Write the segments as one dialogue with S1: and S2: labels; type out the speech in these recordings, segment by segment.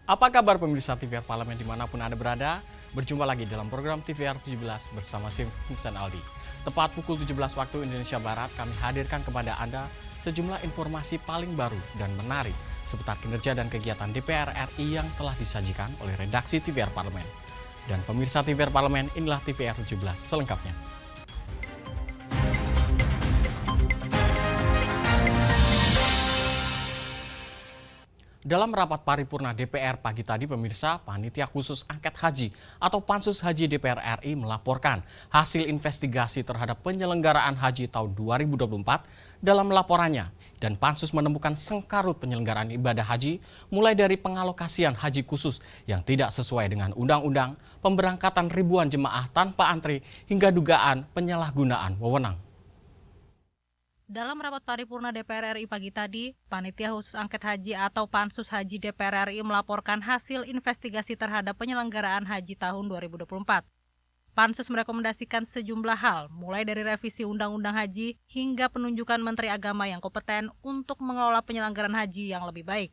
S1: Apa kabar pemirsa TVR Parlemen dimanapun Anda berada? Berjumpa lagi dalam program TVR 17 bersama Vincent Aldi. Tepat pukul 17 waktu Indonesia Barat, kami hadirkan kepada Anda sejumlah informasi paling baru dan menarik seputar kinerja dan kegiatan DPR RI yang telah disajikan oleh redaksi TVR Parlemen. Dan pemirsa TVR Parlemen, inilah TVR 17 selengkapnya. Dalam rapat paripurna DPR pagi tadi, pemirsa, Panitia Khusus Angket Haji atau Pansus Haji DPR RI melaporkan hasil investigasi terhadap penyelenggaraan haji tahun 2024 dalam laporannya. Dan Pansus menemukan sengkarut penyelenggaraan ibadah haji, mulai dari pengalokasian haji khusus yang tidak sesuai dengan undang-undang, pemberangkatan ribuan jemaah tanpa antri, hingga dugaan penyalahgunaan wewenang.
S2: Dalam rapat paripurna DPR RI pagi tadi, Panitia Khusus Angket Haji atau Pansus Haji DPR RI melaporkan hasil investigasi terhadap penyelenggaraan haji tahun 2024. Pansus merekomendasikan sejumlah hal, mulai dari revisi Undang-Undang Haji hingga penunjukan Menteri Agama yang kompeten untuk mengelola penyelenggaraan haji yang lebih baik.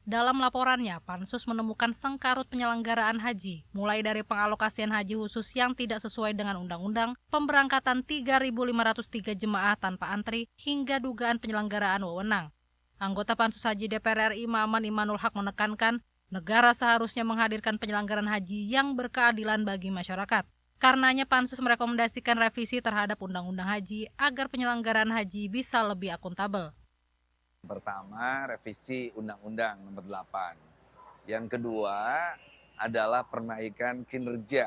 S2: Dalam laporannya, Pansus menemukan sengkarut penyelenggaraan haji, mulai dari pengalokasian haji khusus yang tidak sesuai dengan undang-undang, pemberangkatan 3.503 jemaah tanpa antri, hingga dugaan penyelenggaraan wewenang. Anggota Pansus Haji DPR RI Maman Imanul Haq menekankan, negara seharusnya menghadirkan penyelenggaraan haji yang berkeadilan bagi masyarakat. Karenanya Pansus merekomendasikan revisi terhadap Undang-Undang Haji agar penyelenggaraan haji bisa lebih akuntabel.
S3: Pertama, revisi Undang-Undang Nomor 8. Yang kedua adalah perbaikan kinerja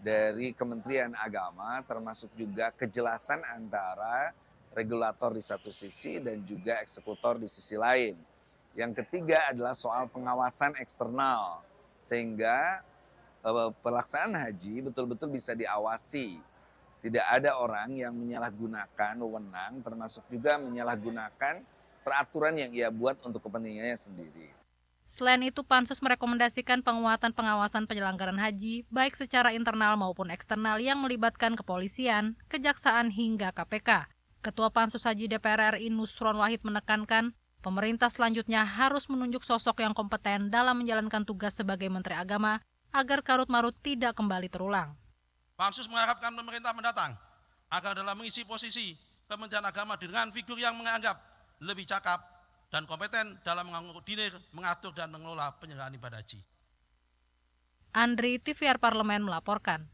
S3: dari Kementerian Agama, termasuk juga kejelasan antara regulator di satu sisi dan juga eksekutor di sisi lain. Yang ketiga adalah soal pengawasan eksternal, sehingga pelaksanaan haji betul-betul bisa diawasi. Tidak ada orang yang menyalahgunakan wewenang, termasuk juga menyalahgunakan peraturan yang ia buat untuk kepentingannya sendiri.
S2: Selain itu, Pansus merekomendasikan penguatan pengawasan penyelenggaraan haji, baik secara internal maupun eksternal yang melibatkan kepolisian, kejaksaan hingga KPK. Ketua Pansus Haji DPR RI Nusron Wahid menekankan, pemerintah selanjutnya harus menunjuk sosok yang kompeten dalam menjalankan tugas sebagai Menteri Agama, agar karut-marut tidak kembali terulang.
S4: Pansus mengharapkan pemerintah mendatang agar dalam mengisi posisi Kementerian Agama dengan figur yang menganggap lebih cakap dan kompeten dalam mengoordinir, mengatur, dan mengelola penyelenggaraan ibadah haji.
S2: Andri, TVR Parlemen melaporkan.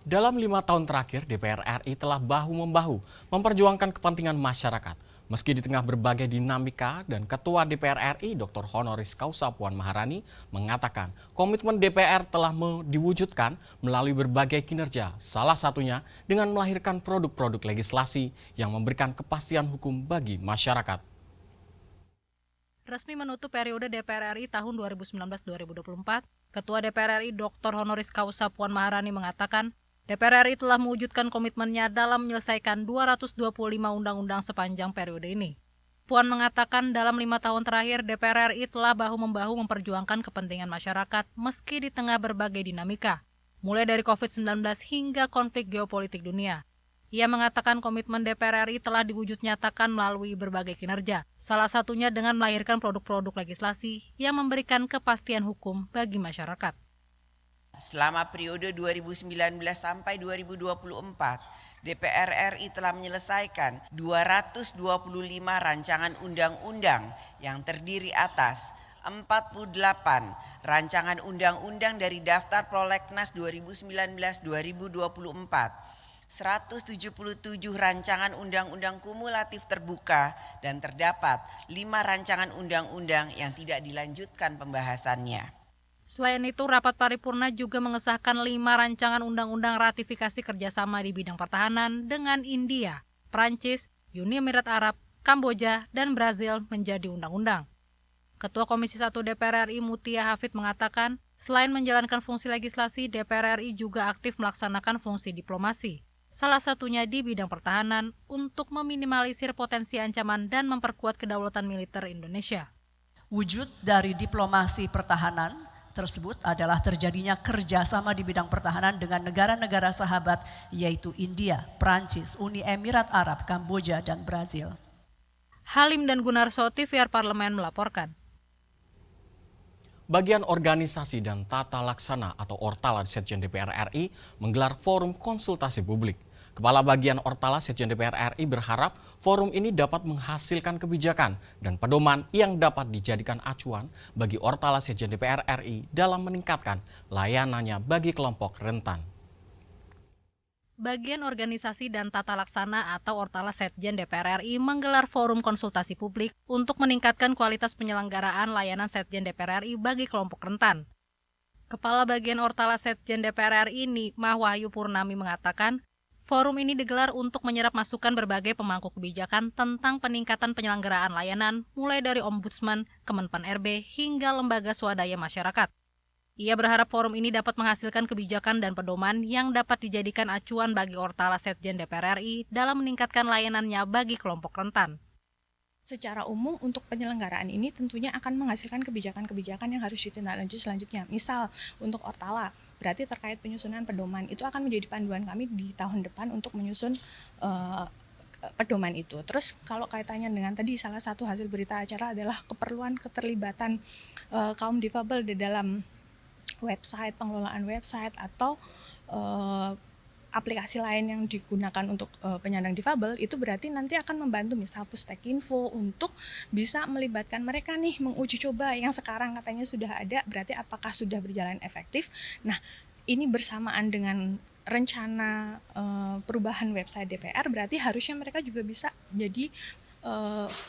S1: Dalam 5 tahun terakhir, DPR RI telah bahu-membahu memperjuangkan kepentingan masyarakat. Meski di tengah berbagai dinamika, dan Ketua DPR RI Dr. Honoris Causa Puan Maharani mengatakan komitmen DPR telah diwujudkan melalui berbagai kinerja, salah satunya dengan melahirkan produk-produk legislasi yang memberikan kepastian hukum bagi masyarakat.
S2: Resmi menutup periode DPR RI tahun 2019-2024, Ketua DPR RI Dr. Honoris Causa Puan Maharani mengatakan, DPR RI telah mewujudkan komitmennya dalam menyelesaikan 225 undang-undang sepanjang periode ini. Puan mengatakan dalam 5 tahun terakhir DPR RI telah bahu-membahu memperjuangkan kepentingan masyarakat meski di tengah berbagai dinamika, mulai dari COVID-19 hingga konflik geopolitik dunia. Ia mengatakan komitmen DPR RI telah diwujud nyatakan melalui berbagai kinerja, salah satunya dengan melahirkan produk-produk legislasi yang memberikan kepastian hukum bagi masyarakat.
S5: Selama periode 2019 sampai 2024, DPR RI telah menyelesaikan 225 rancangan undang-undang yang terdiri atas 48 rancangan undang-undang dari daftar prolegnas 2019-2024, 177 rancangan undang-undang kumulatif terbuka, dan terdapat 5 rancangan undang-undang yang tidak dilanjutkan pembahasannya.
S2: Selain itu, rapat paripurna juga mengesahkan 5 rancangan undang-undang ratifikasi kerjasama di bidang pertahanan dengan India, Prancis, Uni Emirat Arab, Kamboja, dan Brazil menjadi undang-undang. Ketua Komisi 1 DPR RI Mutia Hafid mengatakan, selain menjalankan fungsi legislasi, DPR RI juga aktif melaksanakan fungsi diplomasi, salah satunya di bidang pertahanan untuk meminimalisir potensi ancaman dan memperkuat kedaulatan militer Indonesia.
S6: Wujud dari diplomasi pertahanan tersebut adalah terjadinya kerjasama di bidang pertahanan dengan negara-negara sahabat yaitu India, Prancis, Uni Emirat Arab, Kamboja, dan Brazil.
S2: Halim dan Gunarso, TVR Parlemen melaporkan.
S1: Bagian Organisasi dan Tata Laksana atau Ortala di Sekjen DPR RI menggelar forum konsultasi publik. Kepala Bagian Ortala Sekjen DPR RI berharap forum ini dapat menghasilkan kebijakan dan pedoman yang dapat dijadikan acuan bagi Ortala Sekjen DPR RI dalam meningkatkan layanannya bagi kelompok rentan.
S2: Bagian Organisasi dan Tata Laksana atau Ortala Sekjen DPR RI menggelar forum konsultasi publik untuk meningkatkan kualitas penyelenggaraan layanan Sekjen DPR RI bagi kelompok rentan. Kepala Bagian Ortala Sekjen DPR RI Nikmah Wahyu Purnami mengatakan, forum ini digelar untuk menyerap masukan berbagai pemangku kebijakan tentang peningkatan penyelenggaraan layanan mulai dari Ombudsman, Kemenpan RB, hingga lembaga swadaya masyarakat. Ia berharap forum ini dapat menghasilkan kebijakan dan pedoman yang dapat dijadikan acuan bagi Ortala Sekjen DPR RI dalam meningkatkan layanannya bagi kelompok rentan.
S7: Secara umum untuk penyelenggaraan ini tentunya akan menghasilkan kebijakan-kebijakan yang harus ditindaklanjuti selanjutnya. Misal untuk Ortala, berarti terkait penyusunan pedoman itu akan menjadi panduan kami di tahun depan untuk menyusun pedoman itu. Terus kalau kaitannya dengan tadi salah satu hasil berita acara adalah keperluan keterlibatan kaum difabel di dalam website, pengelolaan website atau aplikasi lain yang digunakan untuk penyandang difabel, itu berarti nanti akan membantu misal Pustek.info untuk bisa melibatkan mereka nih menguji coba yang sekarang katanya sudah ada, berarti apakah sudah berjalan efektif. Nah, ini bersamaan dengan rencana perubahan website DPR, berarti harusnya mereka juga bisa jadi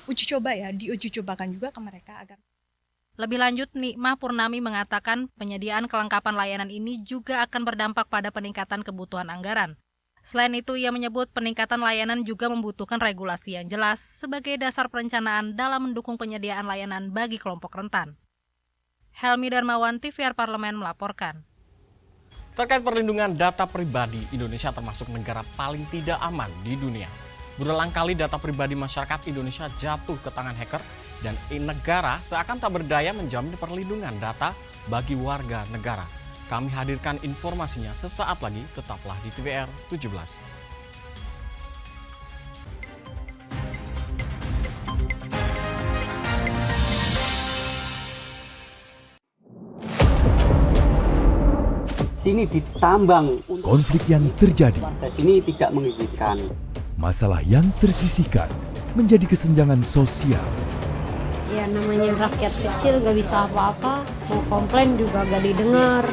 S7: uji coba ya, diuji cobakan juga ke mereka agar.
S2: Lebih lanjut, Nikmah Purnami mengatakan penyediaan kelengkapan layanan ini juga akan berdampak pada peningkatan kebutuhan anggaran. Selain itu, ia menyebut peningkatan layanan juga membutuhkan regulasi yang jelas sebagai dasar perencanaan dalam mendukung penyediaan layanan bagi kelompok rentan. Helmi Darmawan, TVR Parlemen melaporkan.
S1: Terkait perlindungan data pribadi, Indonesia termasuk negara paling tidak aman di dunia. Berulang kali data pribadi masyarakat Indonesia jatuh ke tangan hacker dan negara seakan tak berdaya menjamin perlindungan data bagi warga negara. Kami hadirkan informasinya sesaat lagi, tetaplah di TVR 17.
S8: Sini ditambang.
S9: Konflik yang terjadi,
S8: Warga sini tidak mengizinkan.
S9: masalah yang tersisihkan menjadi kesenjangan sosial.
S10: Ya namanya rakyat kecil gak bisa apa-apa, mau komplain juga gak didengar.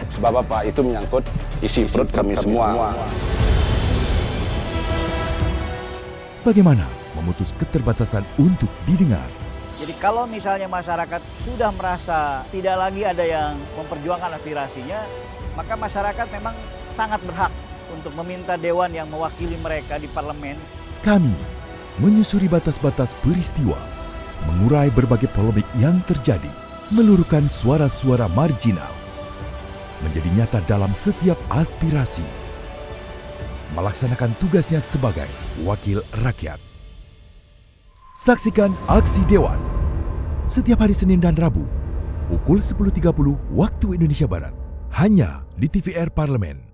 S11: Sebab apa? Itu menyangkut isi perut kami semua.
S9: Bagaimana memutus keterbatasan untuk didengar?
S12: Jadi kalau misalnya masyarakat sudah merasa tidak lagi ada yang memperjuangkan aspirasinya, maka masyarakat memang sangat berhak untuk meminta dewan yang mewakili mereka di parlemen.
S9: Kami menyusuri batas-batas peristiwa, mengurai berbagai polemik yang terjadi, meluruhkan suara-suara marginal, menjadi nyata dalam setiap aspirasi, melaksanakan tugasnya sebagai wakil rakyat. Saksikan Aksi Dewan setiap hari Senin dan Rabu pukul 10.30 waktu Indonesia Barat, hanya di TVR Parlemen.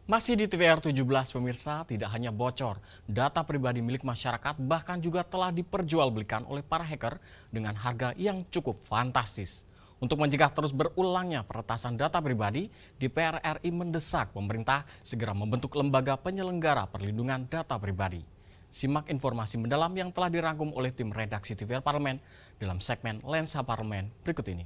S1: Masih di TVR 17, pemirsa, tidak hanya bocor, data pribadi milik masyarakat bahkan juga telah diperjualbelikan oleh para hacker dengan harga yang cukup fantastis. Untuk mencegah terus berulangnya peretasan data pribadi, DPR RI mendesak pemerintah segera membentuk lembaga penyelenggara perlindungan data pribadi. Simak informasi mendalam yang telah dirangkum oleh tim redaksi TVR Parlemen dalam segmen Lensa Parlemen berikut ini.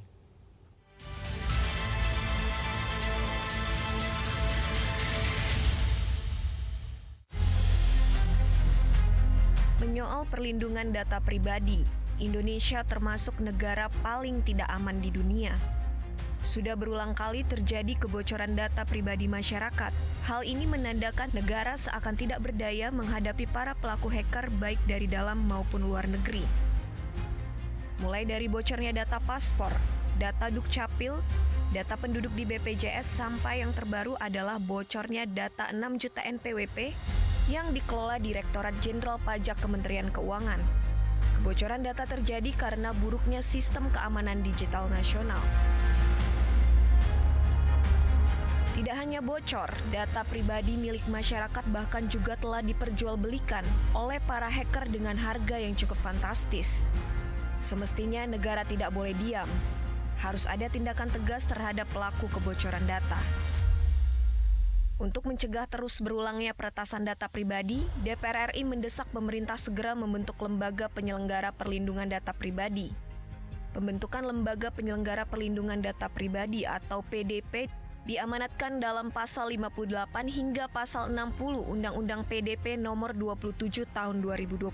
S13: Menyoal perlindungan data pribadi, Indonesia termasuk negara paling tidak aman di dunia. Sudah berulang kali terjadi kebocoran data pribadi masyarakat. Hal ini menandakan negara seakan tidak berdaya menghadapi para pelaku hacker baik dari dalam maupun luar negeri. Mulai dari bocornya data paspor, data Dukcapil, data penduduk di BPJS sampai yang terbaru adalah bocornya data 6 juta NPWP yang dikelola Direktorat Jenderal Pajak Kementerian Keuangan. Kebocoran data terjadi karena buruknya sistem keamanan digital nasional. Tidak hanya hanya bocor, data pribadi milik masyarakat bahkan juga telah diperjualbelikan oleh para hacker dengan harga yang cukup fantastis. Semestinya negara tidak boleh diam. Harus ada tindakan tegas terhadap pelaku kebocoran data. Untuk mencegah terus berulangnya peretasan data pribadi, DPR RI mendesak pemerintah segera membentuk Lembaga Penyelenggara Perlindungan Data Pribadi. Pembentukan Lembaga Penyelenggara Perlindungan Data Pribadi atau PDP diamanatkan dalam pasal 58 hingga pasal 60 Undang-Undang PDP nomor 27 tahun 2022.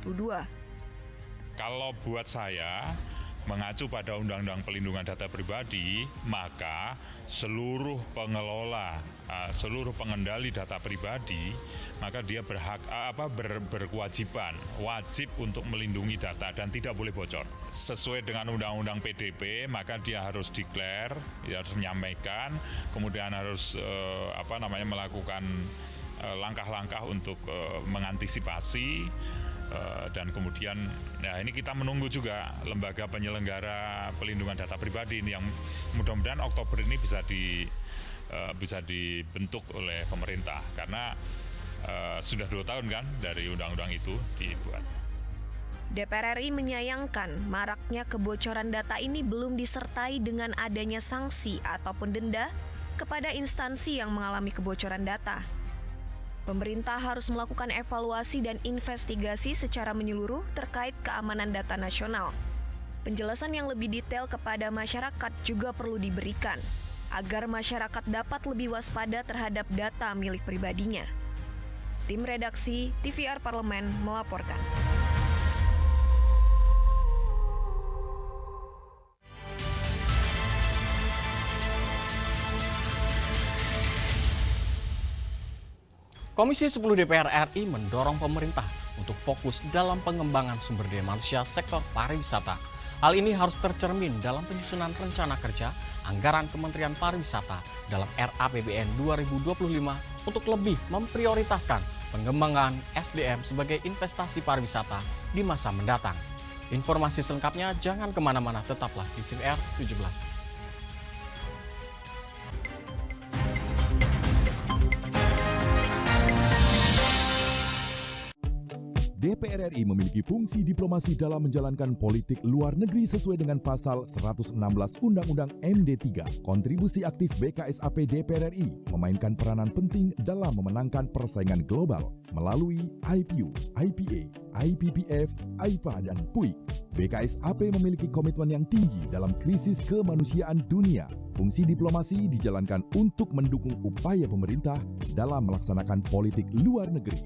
S14: Kalau buat saya, mengacu pada Undang-Undang Perlindungan Data Pribadi, maka seluruh pengelola, seluruh pengendali data pribadi, maka dia berkewajiban, wajib untuk melindungi data dan tidak boleh bocor. Sesuai dengan Undang-Undang PDP, maka dia harus declare, dia harus menyampaikan, kemudian harus melakukan langkah-langkah untuk mengantisipasi. Dan kemudian ya ini kita menunggu juga Lembaga Penyelenggara Perlindungan Data Pribadi ini yang mudah-mudahan Oktober ini bisa dibentuk oleh pemerintah karena sudah 2 tahun kan dari undang-undang itu dibuat.
S13: DPR RI menyayangkan maraknya kebocoran data ini belum disertai dengan adanya sanksi ataupun denda kepada instansi yang mengalami kebocoran data. Pemerintah harus melakukan evaluasi dan investigasi secara menyeluruh terkait keamanan data nasional. Penjelasan yang lebih detail kepada masyarakat juga perlu diberikan, agar masyarakat dapat lebih waspada terhadap data milik pribadinya. Tim redaksi TVR Parlemen melaporkan.
S1: Komisi 10 DPR RI mendorong pemerintah untuk fokus dalam pengembangan sumber daya manusia sektor pariwisata. Hal ini harus tercermin dalam penyusunan rencana kerja anggaran Kementerian Pariwisata dalam RAPBN 2025 untuk lebih memprioritaskan pengembangan SDM sebagai investasi pariwisata di masa mendatang. Informasi selengkapnya jangan kemana-mana, tetaplah di TVR 17.
S9: DPR RI memiliki fungsi diplomasi dalam menjalankan politik luar negeri sesuai dengan pasal 116 Undang-Undang MD3. Kontribusi aktif BKSAP DPR RI memainkan peranan penting dalam memenangkan persaingan global melalui IPU, IPA, IPPF, IPA, dan PUIK. BKSAP memiliki komitmen yang tinggi dalam krisis kemanusiaan dunia. Fungsi diplomasi dijalankan untuk mendukung upaya pemerintah dalam melaksanakan politik luar negeri.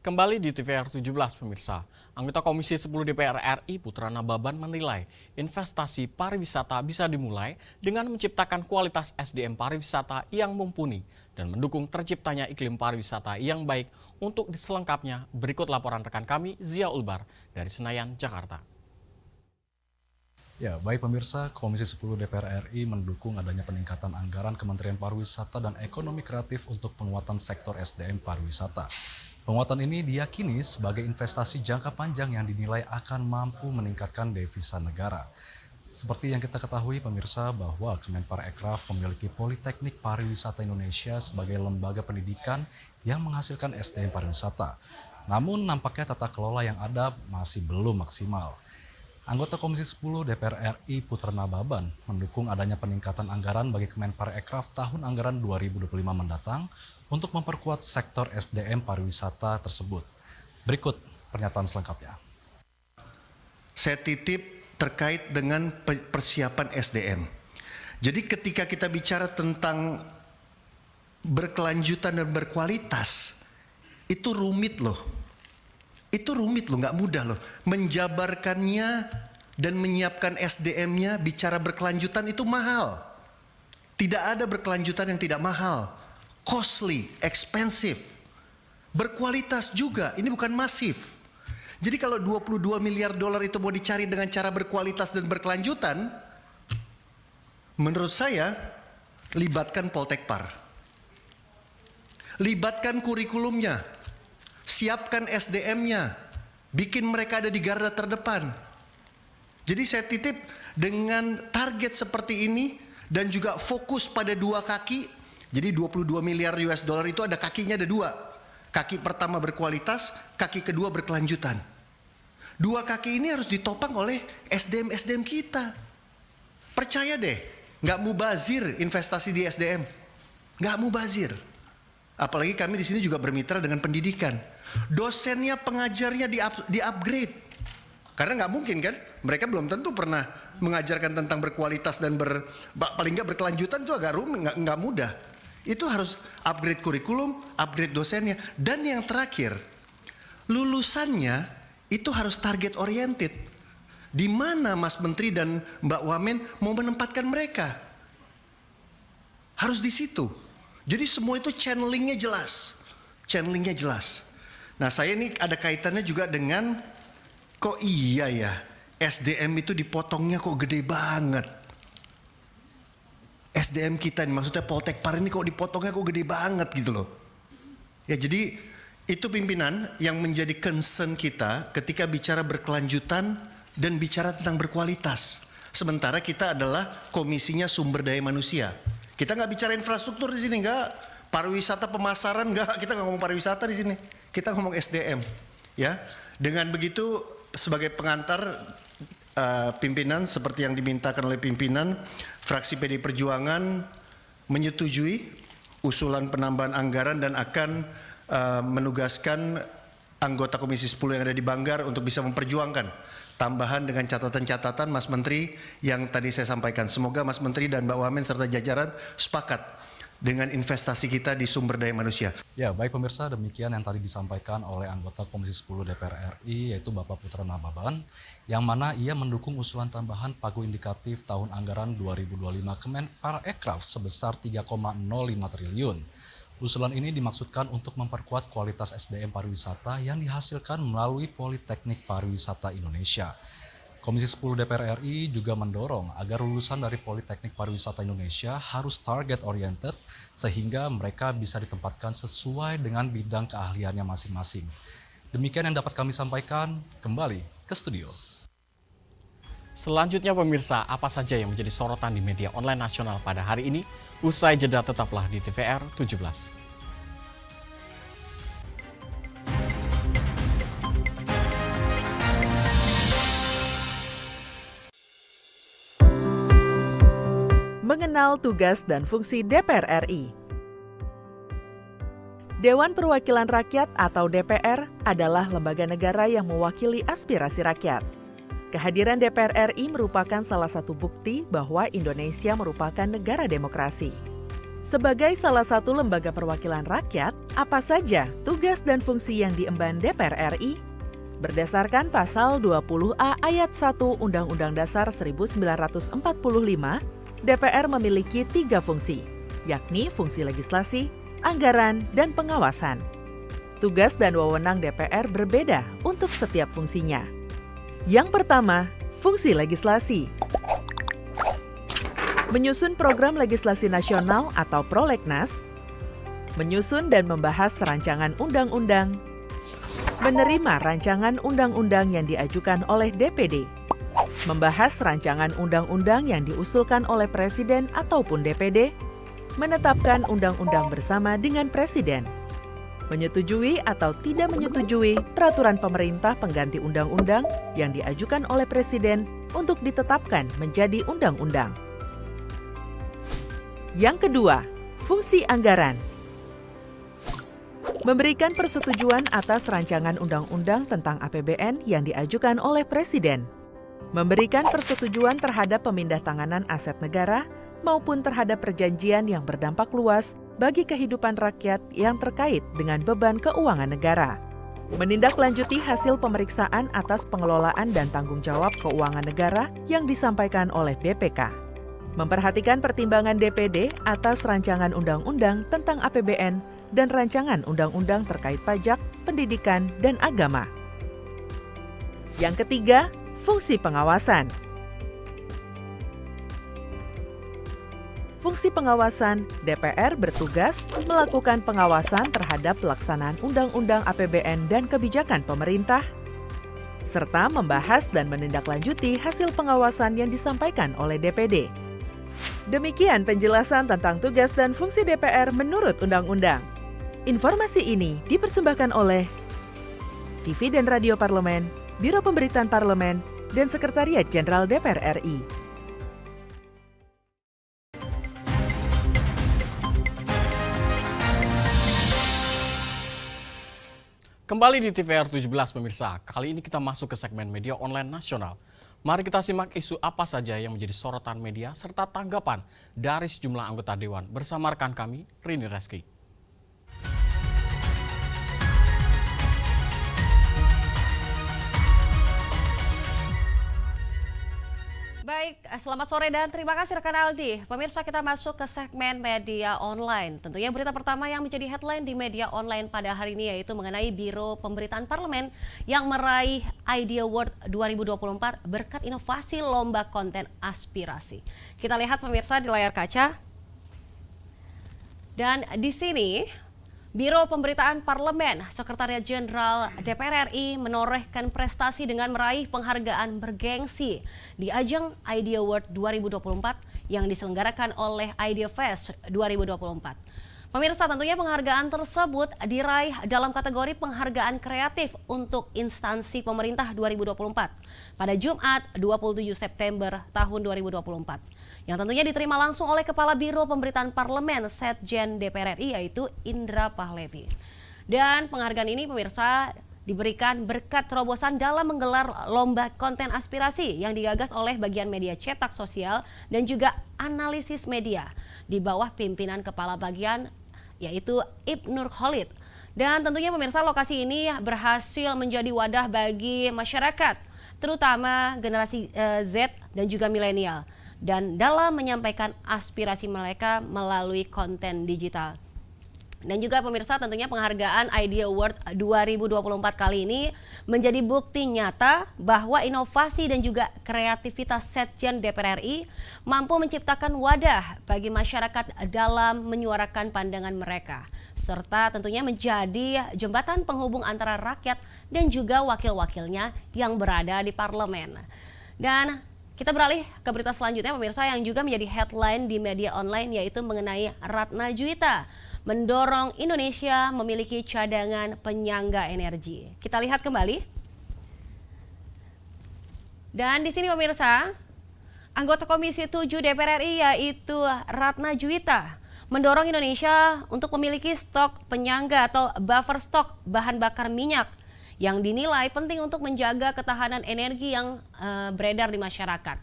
S1: Kembali di TVR 17 pemirsa, anggota Komisi 10 DPR RI Putra Nababan menilai investasi pariwisata bisa dimulai dengan menciptakan kualitas SDM pariwisata yang mumpuni dan mendukung terciptanya iklim pariwisata yang baik. Untuk diselengkapnya, berikut laporan rekan kami Zia Ulbar dari Senayan, Jakarta.
S15: Ya, baik pemirsa, Komisi 10 DPR RI mendukung adanya peningkatan anggaran Kementerian Pariwisata dan Ekonomi Kreatif untuk penguatan sektor SDM pariwisata. Penguatan ini diyakini sebagai investasi jangka panjang yang dinilai akan mampu meningkatkan devisa negara. Seperti yang kita ketahui pemirsa bahwa Kemenparekraf memiliki Politeknik Pariwisata Indonesia sebagai lembaga pendidikan yang menghasilkan SDM pariwisata. Namun nampaknya tata kelola yang ada masih belum maksimal. Anggota Komisi 10 DPR RI Putra Nababan mendukung adanya peningkatan anggaran bagi Kemenparekraf tahun anggaran 2025 mendatang untuk memperkuat sektor SDM pariwisata tersebut. Berikut pernyataan selengkapnya.
S16: Saya titip terkait dengan persiapan SDM. Jadi ketika kita bicara tentang berkelanjutan dan berkualitas, itu rumit loh. Itu rumit loh, nggak mudah loh. Menjabarkannya dan menyiapkan SDM-nya bicara berkelanjutan itu mahal. Tidak ada berkelanjutan yang tidak mahal. Costly, expensive. Berkualitas juga, ini bukan masif. Jadi kalau 22 miliar dolar itu mau dicari dengan cara berkualitas dan berkelanjutan, menurut saya, libatkan Poltekpar. Libatkan kurikulumnya. Siapkan SDM-nya. Bikin mereka ada di garda terdepan. Jadi saya titip dengan target seperti ini dan juga fokus pada dua kaki. Jadi 22 miliar US dollar itu ada kakinya ada dua. Kaki pertama berkualitas, kaki kedua berkelanjutan. Dua kaki ini harus ditopang oleh SDM kita. Percaya deh, nggak mubazir investasi di SDM. Nggak mubazir. Apalagi kami di sini juga bermitra dengan pendidikan. Dosennya, pengajarnya di-upgrade. Karena nggak mungkin kan, mereka belum tentu pernah mengajarkan tentang berkualitas dan paling nggak berkelanjutan itu agak rumit, nggak mudah. Itu harus upgrade kurikulum, upgrade dosennya. Dan yang terakhir, lulusannya itu harus target oriented. Di mana Mas Menteri dan Mbak Wamen mau menempatkan mereka? Harus di situ. Jadi semua itu channelingnya jelas. Channelingnya jelas. Nah saya ini ada kaitannya juga dengan kok iya ya, SDM itu dipotongnya kok gede banget. SDM kita ini, maksudnya Poltekpar ini kok dipotongnya kok gede banget gitu loh. Ya jadi itu pimpinan yang menjadi concern kita ketika bicara berkelanjutan dan bicara tentang berkualitas. Sementara kita adalah komisinya sumber daya manusia. Kita nggak bicara infrastruktur di sini, nggak. Pariwisata, pemasaran, nggak. Kita nggak ngomong pariwisata di sini. Kita ngomong SDM. Ya, dengan begitu sebagai pengantar pimpinan seperti yang dimintakan oleh pimpinan, fraksi PDI Perjuangan menyetujui usulan penambahan anggaran dan akan menugaskan anggota Komisi 10 yang ada di Banggar untuk bisa memperjuangkan tambahan dengan catatan-catatan Mas Menteri yang tadi saya sampaikan. Semoga Mas Menteri dan Mbak Wamen serta jajaran sepakat dengan investasi kita di sumber daya manusia.
S15: Ya, baik pemirsa, demikian yang tadi disampaikan oleh anggota Komisi 10 DPR RI, yaitu Bapak Putra Nababan, yang mana ia mendukung usulan tambahan pagu indikatif tahun anggaran 2025 Kemenparekraf sebesar 3,05 triliun. Usulan ini dimaksudkan untuk memperkuat kualitas SDM pariwisata yang dihasilkan melalui Politeknik Pariwisata Indonesia. Komisi 10 DPR RI juga mendorong agar lulusan dari Politeknik Pariwisata Indonesia harus target oriented sehingga mereka bisa ditempatkan sesuai dengan bidang keahliannya masing-masing. Demikian yang dapat kami sampaikan, kembali ke studio.
S1: Selanjutnya pemirsa, apa saja yang menjadi sorotan di media online nasional pada hari ini? Usai jeda tetaplah di TVR 17.
S17: Mengenal tugas dan fungsi DPR RI. Dewan Perwakilan Rakyat atau DPR adalah lembaga negara yang mewakili aspirasi rakyat. Kehadiran DPR RI merupakan salah satu bukti bahwa Indonesia merupakan negara demokrasi. Sebagai salah satu lembaga perwakilan rakyat, apa saja tugas dan fungsi yang diemban DPR RI? Berdasarkan pasal 20A ayat 1 Undang-Undang Dasar 1945, DPR memiliki 3 fungsi, yakni fungsi legislasi, anggaran, dan pengawasan. Tugas dan wewenang DPR berbeda untuk setiap fungsinya. Yang pertama, fungsi legislasi. Menyusun program legislasi nasional atau prolegnas, menyusun dan membahas rancangan undang-undang, menerima rancangan undang-undang yang diajukan oleh DPD, membahas rancangan undang-undang yang diusulkan oleh Presiden ataupun DPD, menetapkan undang-undang bersama dengan Presiden, menyetujui atau tidak menyetujui peraturan pemerintah pengganti undang-undang yang diajukan oleh Presiden untuk ditetapkan menjadi undang-undang. Yang kedua, fungsi anggaran. Memberikan persetujuan atas rancangan undang-undang tentang APBN yang diajukan oleh Presiden. Memberikan persetujuan terhadap pemindahantanganan aset negara maupun terhadap perjanjian yang berdampak luas bagi kehidupan rakyat yang terkait dengan beban keuangan negara. menindaklanjuti hasil pemeriksaan atas pengelolaan dan tanggung jawab keuangan negara yang disampaikan oleh BPK, memperhatikan pertimbangan DPD atas rancangan undang-undang tentang APBN dan rancangan undang-undang terkait pajak, pendidikan, dan agama. Yang ketiga, fungsi pengawasan. Fungsi pengawasan, DPR bertugas melakukan pengawasan terhadap pelaksanaan Undang-Undang APBN dan kebijakan pemerintah, serta membahas dan menindaklanjuti hasil pengawasan yang disampaikan oleh DPD. Demikian penjelasan tentang tugas dan fungsi DPR menurut Undang-Undang. Informasi ini dipersembahkan oleh TV dan Radio Parlemen, Biro Pemberitaan Parlemen, dan Sekretariat Jenderal DPR RI.
S1: Kembali di TVR 17 pemirsa, kali ini kita masuk ke segmen media online nasional. Mari kita simak isu apa saja yang menjadi sorotan media serta tanggapan dari sejumlah anggota Dewan bersama rekan kami, Rini Reski.
S18: Baik, selamat sore dan terima kasih rekan Aldi. Pemirsa, kita masuk ke segmen media online. Tentunya berita pertama yang menjadi headline di media online pada hari ini yaitu mengenai Biro Pemberitaan Parlemen yang meraih Idea Award 2024 berkat inovasi lomba konten aspirasi. Kita lihat pemirsa di layar kaca. Dan di sini Biro Pemberitaan Parlemen, Sekretariat Jenderal DPR RI menorehkan prestasi dengan meraih penghargaan bergengsi di ajang Idea Award 2024 yang diselenggarakan oleh Idea Fest 2024. Pemirsa, tentunya penghargaan tersebut diraih dalam kategori penghargaan kreatif untuk instansi pemerintah 2024 pada Jumat 27 September tahun 2024. Yang tentunya diterima langsung oleh Kepala Biro Pemberitaan Parlemen Setjen DPR RI yaitu Indra Pahlevi. Dan penghargaan ini pemirsa diberikan berkat terobosan dalam menggelar lomba konten aspirasi yang digagas oleh bagian media cetak sosial dan juga analisis media di bawah pimpinan Kepala Bagian yaitu Ibnur Khalid. Dan tentunya pemirsa lokasi ini berhasil menjadi wadah bagi masyarakat terutama generasi Z dan juga milenial. Dan dalam menyampaikan aspirasi mereka melalui konten digital. Dan juga pemirsa tentunya penghargaan Idea Award 2024 kali ini menjadi bukti nyata bahwa inovasi dan juga kreativitas Setjen DPR RI mampu menciptakan wadah bagi masyarakat dalam menyuarakan pandangan mereka. Serta tentunya menjadi jembatan penghubung antara rakyat dan juga wakil-wakilnya yang berada di parlemen. Dan kita beralih ke berita selanjutnya pemirsa yang juga menjadi headline di media online yaitu mengenai Ratna Juwita mendorong Indonesia memiliki cadangan penyangga energi. Kita lihat kembali. Dan di sini pemirsa, anggota Komisi 7 DPR RI yaitu Ratna Juwita mendorong Indonesia untuk memiliki stok penyangga atau buffer stok bahan bakar minyak yang dinilai penting untuk menjaga ketahanan energi yang beredar di masyarakat.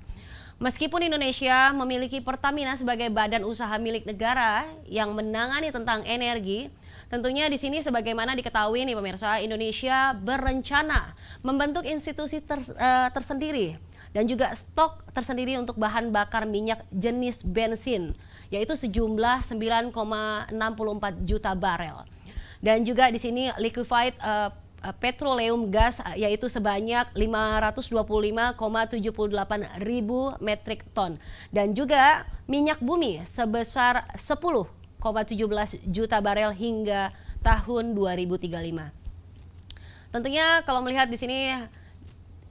S18: Meskipun Indonesia memiliki Pertamina sebagai badan usaha milik negara yang menangani tentang energi, tentunya di sini sebagaimana diketahui nih pemirsa, Indonesia berencana membentuk institusi tersendiri dan juga stok tersendiri untuk bahan bakar minyak jenis bensin, yaitu sejumlah 9,64 juta barel. Dan juga di sini liquefied petroleum gas yaitu sebanyak 525,78 ribu metrik ton dan juga minyak bumi sebesar 10,17 juta barel hingga tahun 2035. Tentunya kalau melihat di sini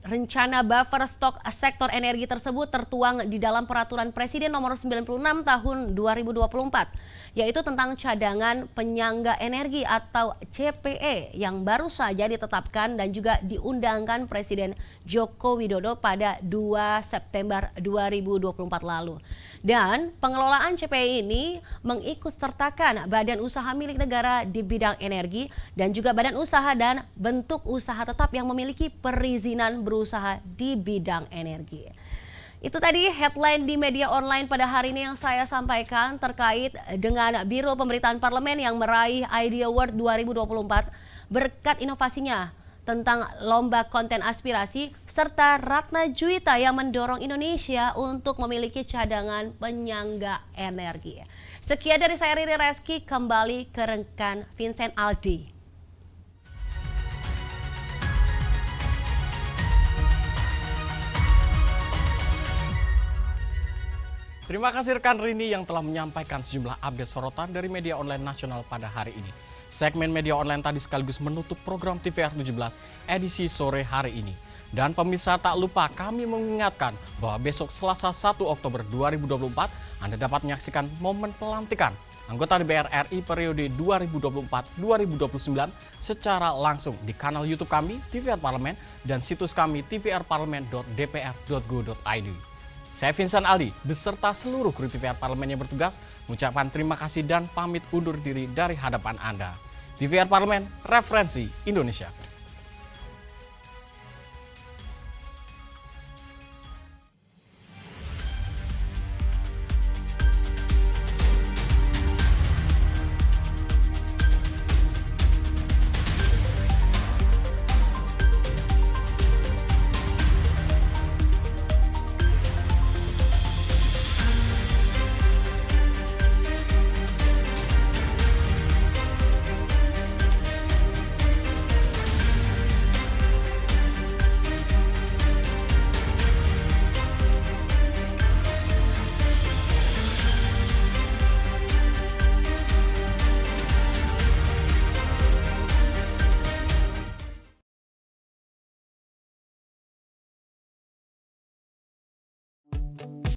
S18: rencana buffer stok sektor energi tersebut tertuang di dalam Peraturan Presiden Nomor 96 Tahun 2024 yaitu tentang cadangan penyangga energi atau CPE yang baru saja ditetapkan dan juga diundangkan Presiden Joko Widodo pada 2 September 2024 lalu. Dan pengelolaan CPE ini mengikutsertakan badan usaha milik negara di bidang energi dan juga badan usaha dan bentuk usaha tetap yang memiliki perizinan berusaha di bidang energi. Itu tadi headline di media online pada hari ini yang saya sampaikan terkait dengan Biro Pemberitaan Parlemen yang meraih Idea Award 2024 berkat inovasinya tentang lomba konten aspirasi serta Ratna Juwita yang mendorong Indonesia untuk memiliki cadangan penyangga energi. Sekian dari saya Riri Reski, kembali ke rekan Vincent Aldi.
S1: Terima kasih rekan Rini yang telah menyampaikan sejumlah update sorotan dari media online nasional pada hari ini. Segmen media online tadi sekaligus menutup program TVR 17 edisi sore hari ini. Dan pemirsa tak lupa kami mengingatkan bahwa besok Selasa 1 Oktober 2024 Anda dapat menyaksikan momen pelantikan anggota DPR RI periode 2024-2029 secara langsung di kanal YouTube kami TVR Parlemen dan situs kami tvrparlemen.dpr.go.id. Saya Vincent Aldi beserta seluruh kru TVR Parlemen yang bertugas mengucapkan terima kasih dan pamit undur diri dari hadapan Anda. TVR Parlemen, referensi Indonesia.